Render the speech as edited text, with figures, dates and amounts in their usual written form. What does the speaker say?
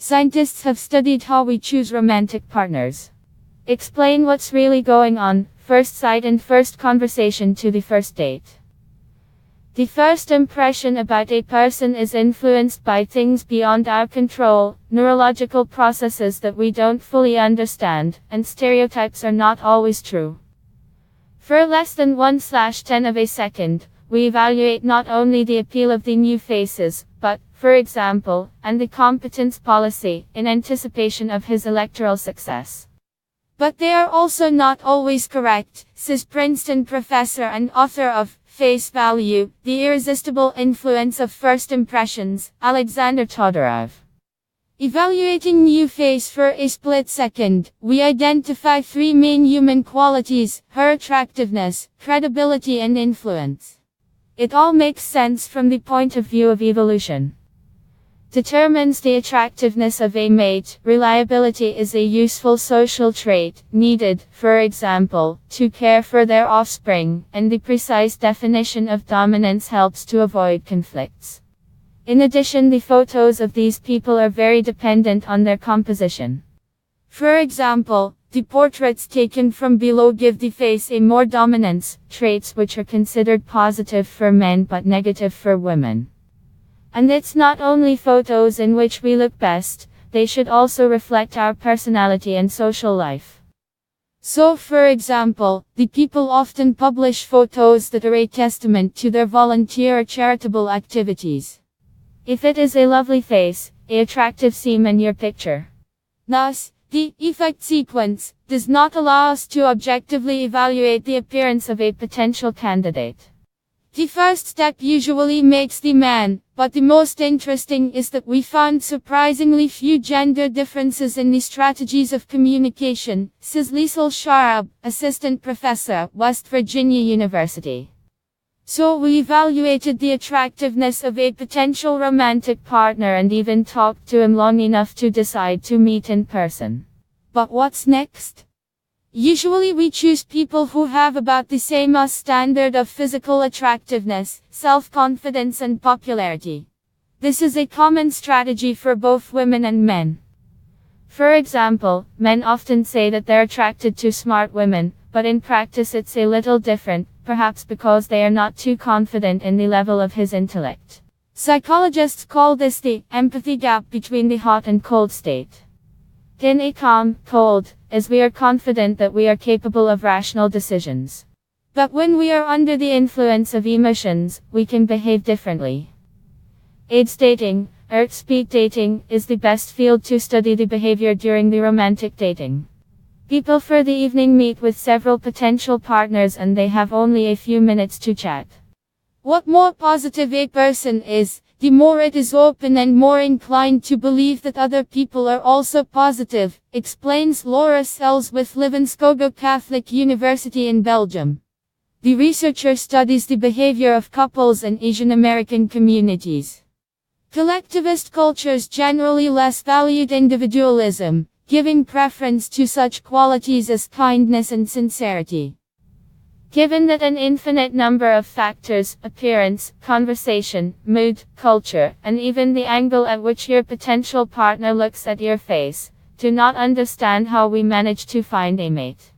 Scientists have studied how we choose romantic partners. Explain what's really going on, first sight and first conversation to the first date. The first impression about a person is influenced by things beyond our control, neurological processes that we don't fully understand, and stereotypes are not always true. For less than 1/10 of a second, we evaluate not only the appeal of the new faces, but, for example, and the competence policy, in anticipation of his electoral success. But they are also not always correct, says Princeton professor and author of Face Value, The Irresistible Influence of First Impressions, Alexander Todorov. Evaluating new face for a split second, we identify three main human qualities: her attractiveness, credibility and influence. It all makes sense from the point of view of evolution. Determines the attractiveness of a mate. Reliability is a useful social trait, needed, for example, to care for their offspring, and the precise definition of dominance helps to avoid conflicts. In addition, the photos of these people are very dependent on their composition. For example, the portraits taken from below give the face a more dominance, traits which are considered positive for men but negative for women. And it's not only photos in which we look best, they should also reflect our personality and social life. So, for example, the people often publish photos that are a testament to their volunteer or charitable activities. If it is a lovely face, an attractive seam in your picture. Thus, the effect sequence does not allow us to objectively evaluate the appearance of a potential candidate. The first step usually makes the man, but the most interesting is that we found surprisingly few gender differences in the strategies of communication, says Liesl Sharab, assistant professor, West Virginia University. So we evaluated the attractiveness of a potential romantic partner and even talked to him long enough to decide to meet in person. But what's next? Usually we choose people who have about the same standard of physical attractiveness, self-confidence and popularity. This is a common strategy for both women and men. For example, men often say that they're attracted to smart women, but in practice it's a little different, perhaps because they are not too confident in the level of his intellect. Psychologists call this the empathy gap between the hot and cold state. In a calm, cold, as we are confident that we are capable of rational decisions. But when we are under the influence of emotions, we can behave differently. AIDS dating, or speed dating, is the best field to study the behavior during the romantic dating. People for the evening meet with several potential partners and they have only a few minutes to chat. What more positive a person is, the more it is open and more inclined to believe that other people are also positive, explains Laura Sells with Livenskogo Catholic University in Belgium. The researcher studies the behavior of couples in Asian American communities. Collectivist cultures generally less valued individualism, giving preference to such qualities as kindness and sincerity. Given that an infinite number of factors, appearance, conversation, mood, culture, and even the angle at which your potential partner looks at your face, do not understand how we manage to find a mate.